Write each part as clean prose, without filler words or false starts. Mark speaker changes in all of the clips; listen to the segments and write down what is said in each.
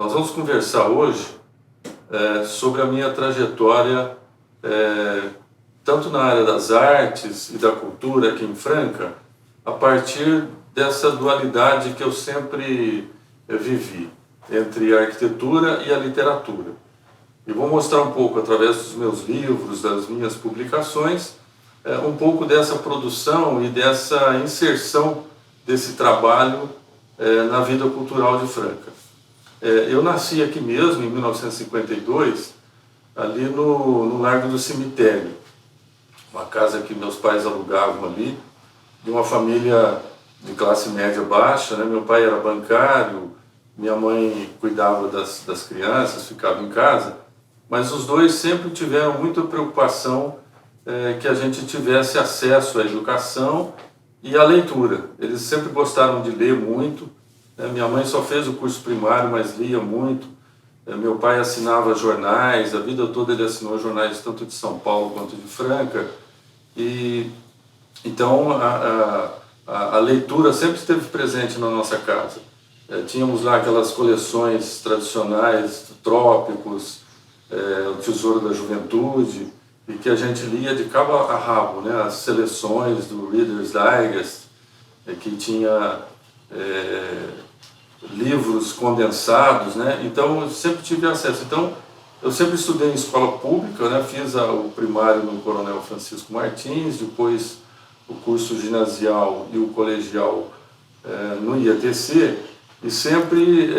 Speaker 1: Nós vamos conversar hoje sobre a minha trajetória, tanto na área das artes e da cultura aqui em Franca, a partir dessa dualidade que eu sempre vivi entre a arquitetura e a literatura. E vou mostrar um pouco, através dos meus livros, das minhas publicações, um pouco dessa produção e dessa inserção desse trabalho na vida cultural de Franca. Eu nasci aqui mesmo, em 1952, ali no Largo do Cemitério, uma casa que meus pais alugavam ali, de uma família de classe média baixa, né? Meu pai era bancário, minha mãe cuidava das crianças, ficava em casa, mas os dois sempre tiveram muita preocupação que a gente tivesse acesso à educação e à leitura. Eles sempre gostaram de ler muito. Minha mãe só fez o curso primário, mas lia muito. Meu pai assinava jornais, a vida toda ele assinou jornais tanto de São Paulo quanto de Franca. E então a leitura sempre esteve presente na nossa casa. Tínhamos lá aquelas coleções tradicionais, trópicos, o Tesouro da Juventude, e que a gente lia de cabo a rabo, né? As seleções do Reader's Digest, que tinha livros condensados, né? Então eu sempre tive acesso. Então eu sempre estudei em escola pública, né? Fiz o primário no Coronel Francisco Martins, depois o curso ginasial e o colegial no IATC, e sempre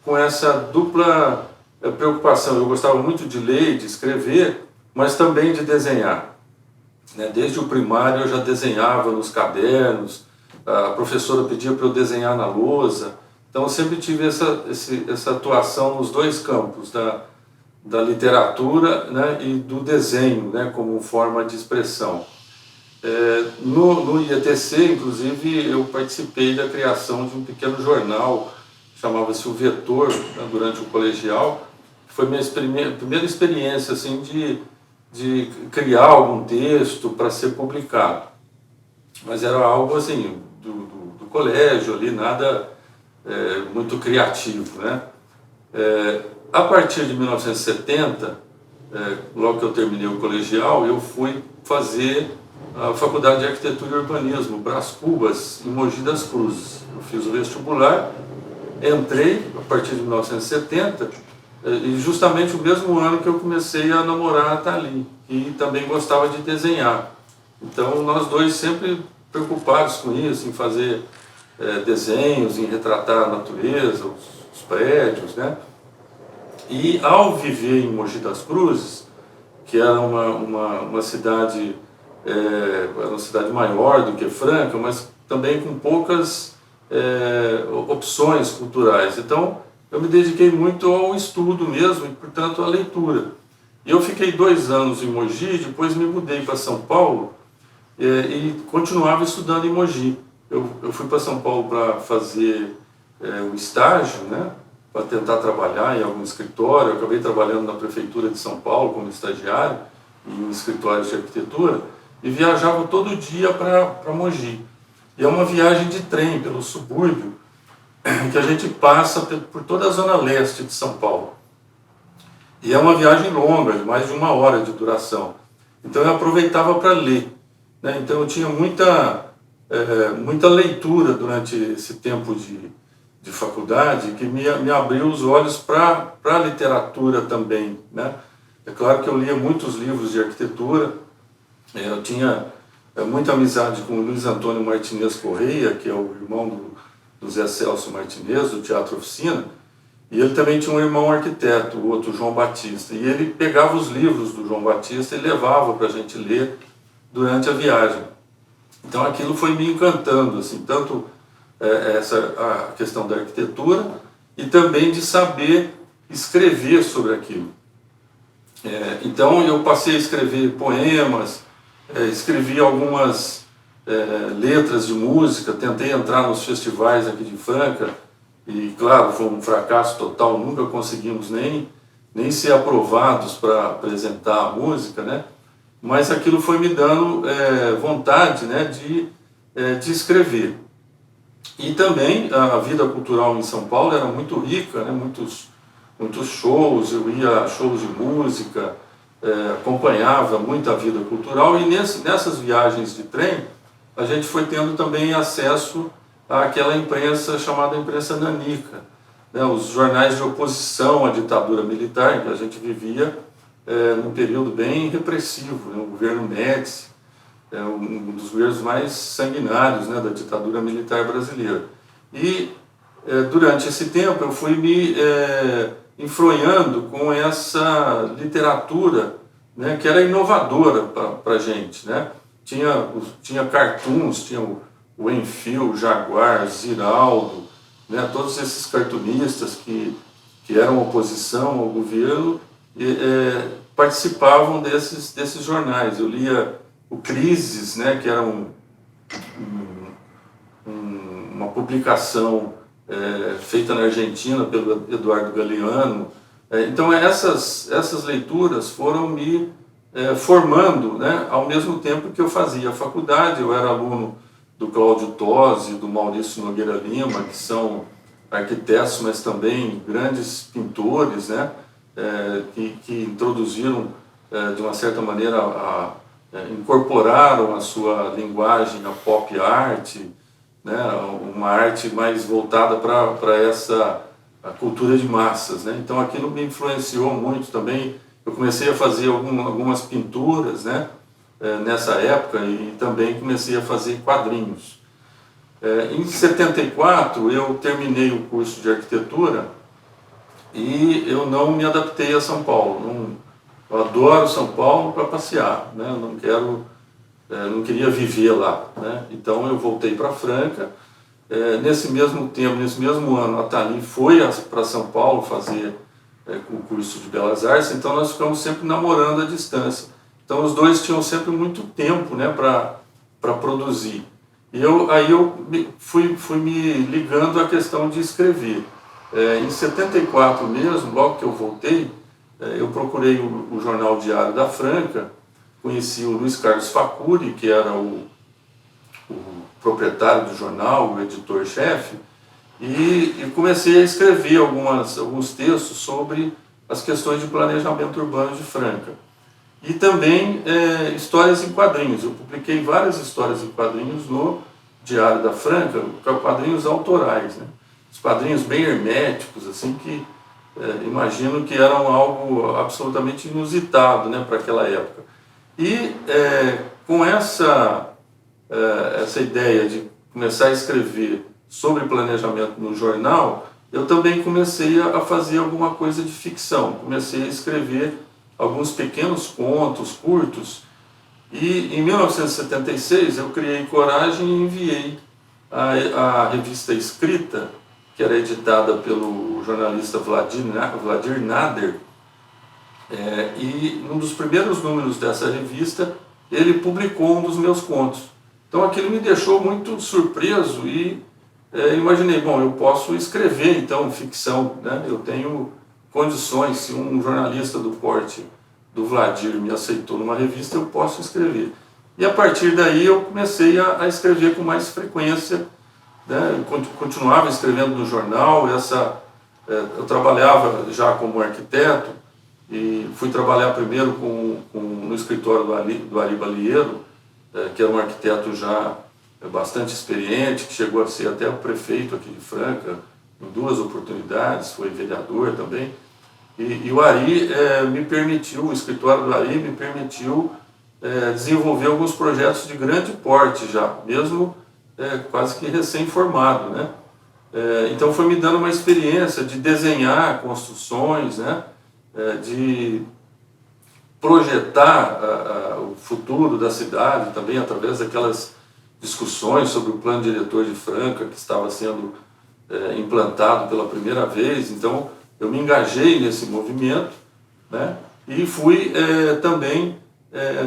Speaker 1: com essa dupla preocupação. Eu gostava muito de ler e de escrever, mas também de desenhar. Desde o primário eu já desenhava nos cadernos, a professora pedia para eu desenhar na lousa, então eu sempre tive essa atuação nos dois campos, da literatura, né, e do desenho, né, como forma de expressão. No IATC, inclusive, eu participei da criação de um pequeno jornal, chamava-se O Vetor, né, durante o colegial. Foi minha primeira experiência assim, de criar algum texto para ser publicado. Mas era algo assim, do colégio ali, nada muito criativo, né? A partir de 1970, logo que eu terminei o colegial, eu fui fazer a Faculdade de Arquitetura e Urbanismo, Brás Cubas, em Mogi das Cruzes. Eu fiz o vestibular, entrei a partir de 1970, e justamente o mesmo ano que eu comecei a namorar a Thalie, que também gostava de desenhar. Então nós dois sempre preocupados com isso, em fazer desenhos, em retratar a natureza, os prédios, né? E ao viver em Mogi das Cruzes, que era uma cidade, era uma cidade maior do que Franca, mas também com poucas opções culturais. Então eu me dediquei muito ao estudo mesmo e, portanto, à leitura. E eu fiquei 2 anos em Mogi, depois me mudei para São Paulo e continuava estudando em Mogi. Eu fui para São Paulo para fazer o estágio, né, para tentar trabalhar em algum escritório. Eu acabei trabalhando na Prefeitura de São Paulo como estagiário, em escritórios de arquitetura, e viajava todo dia para Mogi. E é uma viagem de trem pelo subúrbio, que a gente passa por toda a zona leste de São Paulo. E é uma viagem longa, de mais de 1 hora de duração. Então eu aproveitava para ler, né? Então eu tinha muita leitura durante esse tempo de faculdade, que me abriu os olhos para a literatura também, né? É claro que eu lia muitos livros de arquitetura, eu tinha muita amizade com o Luiz Antônio Martinez Correia, que é o irmão do Zé Celso Martinez, do Teatro Oficina, e ele também tinha um irmão arquiteto, o outro João Batista, e ele pegava os livros do João Batista e levava para a gente ler durante a viagem. Então aquilo foi me encantando, assim, tanto a questão da arquitetura e também de saber escrever sobre aquilo. Então eu passei a escrever poemas, escrevi algumas letras de música, tentei entrar nos festivais aqui de Franca e, claro, foi um fracasso total, nunca conseguimos nem ser aprovados para apresentar a música, né? Mas aquilo foi me dando vontade, né, de escrever. E também a vida cultural em São Paulo era muito rica, né? Muitos shows, eu ia a shows de música, acompanhava muito a vida cultural, e nessas viagens de trem a gente foi tendo também acesso àquela imprensa chamada imprensa nanica, né? Os jornais de oposição à ditadura militar, que a gente vivia num período bem repressivo, né? O governo Médici, um dos governos mais sanguinários, né, da ditadura militar brasileira. E durante esse tempo eu fui me enfronhando com essa literatura, né, que era inovadora para a gente, né? Tinha cartoons, tinha o Enfio, o Jaguar, Ziraldo, né, todos esses cartunistas que eram oposição ao governo participavam desses jornais. Eu lia o Crises, né, que era uma publicação feita na Argentina pelo Eduardo Galeano. Então essas leituras foram me formando, né, ao mesmo tempo que eu fazia a faculdade. Eu era aluno do Cláudio Tosi, do Maurício Nogueira Lima, que são arquitetos, mas também grandes pintores, né, que introduziram, de uma certa maneira, incorporaram a sua linguagem a pop art, né, uma arte mais voltada para essa a cultura de massas, né? Então aquilo me influenciou muito também. Eu comecei a fazer algumas pinturas, né, nessa época, e também comecei a fazer quadrinhos. Em 74 eu terminei o curso de arquitetura e eu não me adaptei a São Paulo. Eu adoro São Paulo para passear, né? Eu não queria viver lá, né? Então eu voltei para Franca. Nesse mesmo tempo, nesse mesmo ano, a Thalie foi para São Paulo fazer o curso de Belas Artes, então nós ficamos sempre namorando à distância. Então os dois tinham sempre muito tempo, né, para produzir. E aí eu fui me ligando à questão de escrever. Em 74 mesmo, logo que eu voltei, eu procurei o jornal Diário da Franca, conheci o Luiz Carlos Facuri, que era o proprietário do jornal, o editor-chefe, e comecei a escrever alguns textos sobre as questões de planejamento urbano de Franca. E também histórias em quadrinhos. Eu publiquei várias histórias em quadrinhos no Diário da Franca, quadrinhos autorais, né? Os quadrinhos bem herméticos, assim, que imagino que eram algo absolutamente inusitado, né, para aquela época. E com essa ideia de começar a escrever sobre planejamento no jornal, eu também comecei a fazer alguma coisa de ficção. Comecei a escrever alguns pequenos contos curtos, e em 1976 eu criei coragem e enviei a revista Escrita, que era editada pelo jornalista Vladir Nader, e num dos primeiros números dessa revista ele publicou um dos meus contos. Então aquilo me deixou muito surpreso e imaginei, bom, eu posso escrever então ficção, né? Eu tenho condições, se um jornalista do porte do Vladir me aceitou numa revista, eu posso escrever. E a partir daí eu comecei a escrever com mais frequência, né? Eu continuava escrevendo no jornal. Eu trabalhava já como arquiteto e fui trabalhar primeiro no escritório do Ari Balieiro, que era um arquiteto já bastante experiente, que chegou a ser até o prefeito aqui de Franca em 2 oportunidades, foi vereador também. E o Ari o escritório do Ari me permitiu desenvolver alguns projetos de grande porte já, mesmo quase que recém-formado, né? Então foi me dando uma experiência de desenhar construções, né? De projetar o futuro da cidade também através daquelas discussões sobre o plano diretor de Franca que estava sendo implantado pela primeira vez. Então eu me engajei nesse movimento, né? E fui também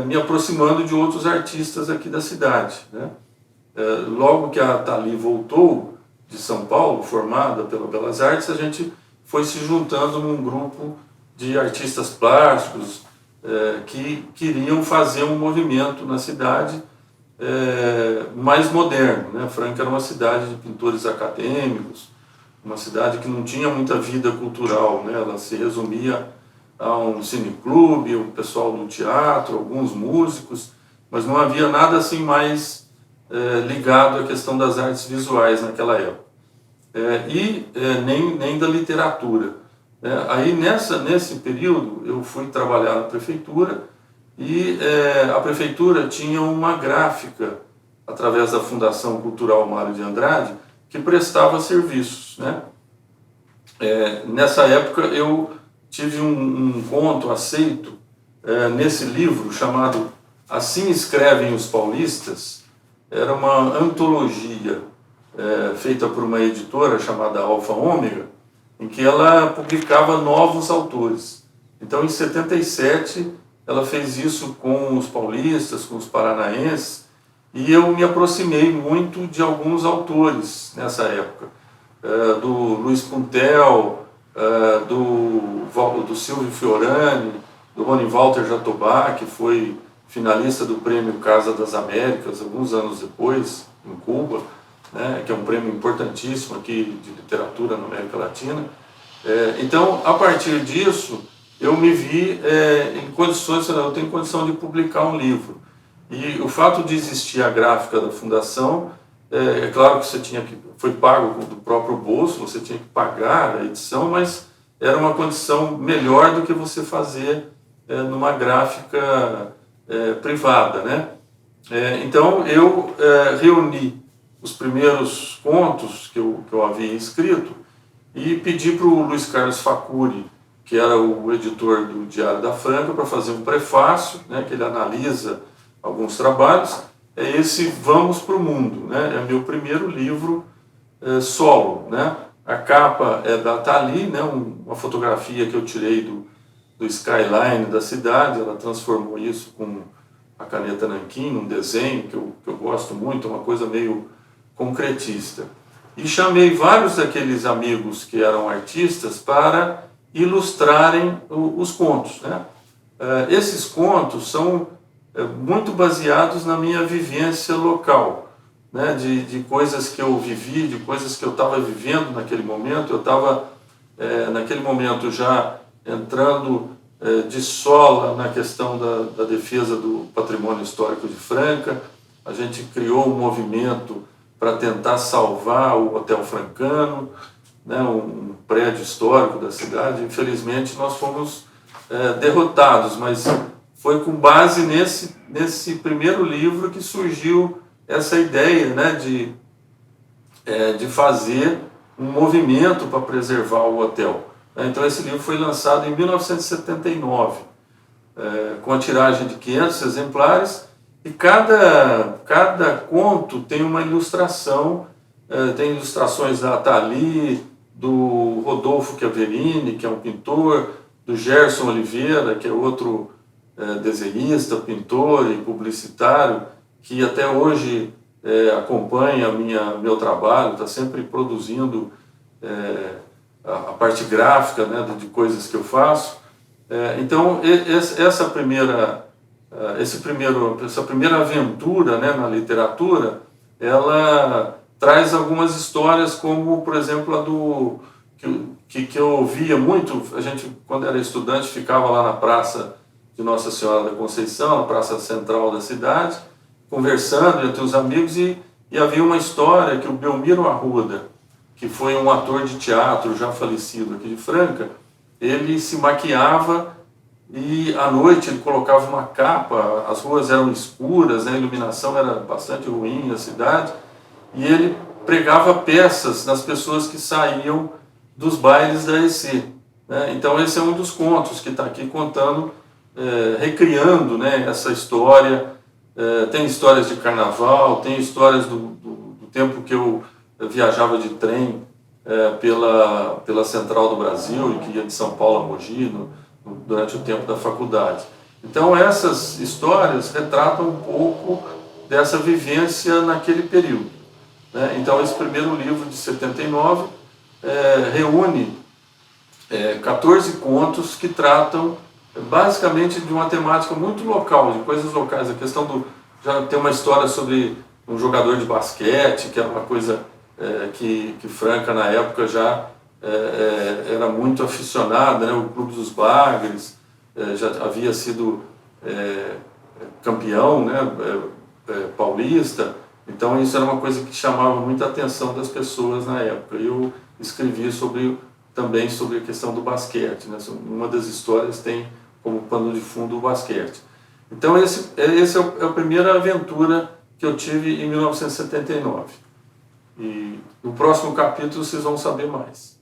Speaker 1: me aproximando de outros artistas aqui da cidade, né? Logo que a Thalie voltou de São Paulo, formada pela Belas Artes, a gente foi se juntando num grupo de artistas plásticos que queriam fazer um movimento na cidade mais moderno, né? Franca era uma cidade de pintores acadêmicos, uma cidade que não tinha muita vida cultural, né? Ela se resumia a um cineclube, o pessoal no teatro, alguns músicos, mas não havia nada assim mais ligado à questão das artes visuais naquela época. Nem da literatura. Aí nesse período eu fui trabalhar na prefeitura e a prefeitura tinha uma gráfica através da Fundação Cultural Mário de Andrade que prestava serviços, né? Nessa época eu tive um conto aceito nesse livro chamado Assim Escrevem os Paulistas. Era uma antologia feita por uma editora chamada Alfa Ômega, em que ela publicava novos autores. Então, em 77, ela fez isso com os paulistas, com os paranaenses, e eu me aproximei muito de alguns autores nessa época, do Luiz Puntel, do Silvio Fiorani, do Rony Walter Jatobá, que foi finalista do Prêmio Casa das Américas, alguns anos depois, em Cuba, né, que é um prêmio importantíssimo aqui de literatura na América Latina. Então, a partir disso, eu me vi em condições, eu tenho condição de publicar um livro. E o fato de existir a gráfica da Fundação, é claro que foi pago do próprio bolso, você tinha que pagar a edição, mas era uma condição melhor do que você fazer numa gráfica privada, né? Então eu reuni os primeiros contos que eu havia escrito e pedi para o Luiz Carlos Facuri, que era o editor do Diário da Franca, para fazer um prefácio, né, que ele analisa alguns trabalhos. Esse Vamos para o Mundo, né? É meu primeiro livro solo, né? A capa é da Thalys, né? Uma fotografia que eu tirei do skyline da cidade. Ela transformou isso com a caneta nanquim, um desenho que eu gosto muito, uma coisa meio concretista. E chamei vários daqueles amigos que eram artistas para ilustrarem os contos, né? Esses contos são muito baseados na minha vivência local, né? De coisas que eu vivi, de coisas que eu estava vivendo naquele momento. Eu estava, naquele momento, já entrando de sola na questão da defesa do patrimônio histórico de Franca. A gente criou um movimento para tentar salvar o Hotel Francano, né, um prédio histórico da cidade. Infelizmente, nós fomos derrotados, mas foi com base nesse primeiro livro que surgiu essa ideia, né, de fazer um movimento para preservar o hotel. Então, esse livro foi lançado em 1979, com a tiragem de 500 exemplares, e cada conto tem uma ilustração. Tem ilustrações da Thalys, do Rodolfo Chiaverini, que é um pintor, do Gerson Oliveira, que é outro desenhista, pintor e publicitário, que até hoje acompanha meu trabalho, está sempre produzindo a parte gráfica, né, de coisas que eu faço. Então, essa primeira aventura, né, na literatura, ela traz algumas histórias, como, por exemplo, a que eu ouvia muito. A gente, quando era estudante, ficava lá na Praça de Nossa Senhora da Conceição, na praça central da cidade, conversando entre os amigos, e havia uma história que o Belmiro Arruda, que foi um ator de teatro já falecido aqui de Franca, ele se maquiava e à noite ele colocava uma capa, as ruas eram escuras, né, a iluminação era bastante ruim na cidade, e ele pregava peças nas pessoas que saíam dos bailes da EC, né? Então esse é um dos contos que está aqui contando, recriando, né, essa história. Tem histórias de carnaval, tem histórias do tempo que eu viajava de trem pela Central do Brasil e que ia de São Paulo a Mogi durante o tempo da faculdade. Então essas histórias retratam um pouco dessa vivência naquele período, né? Então esse primeiro livro de 79 reúne 14 contos que tratam basicamente de uma temática muito local, de coisas locais, a questão já tem uma história sobre um jogador de basquete, que era uma coisa que Franca na época já era muito aficionada, né? O Clube dos Bagres já havia sido campeão, né? Paulista, então isso era uma coisa que chamava muita atenção das pessoas na época. Eu escrevi também sobre a questão do basquete, né? Uma das histórias tem como pano de fundo o basquete. Então esse é a primeira aventura que eu tive em 1979. E no próximo capítulo vocês vão saber mais.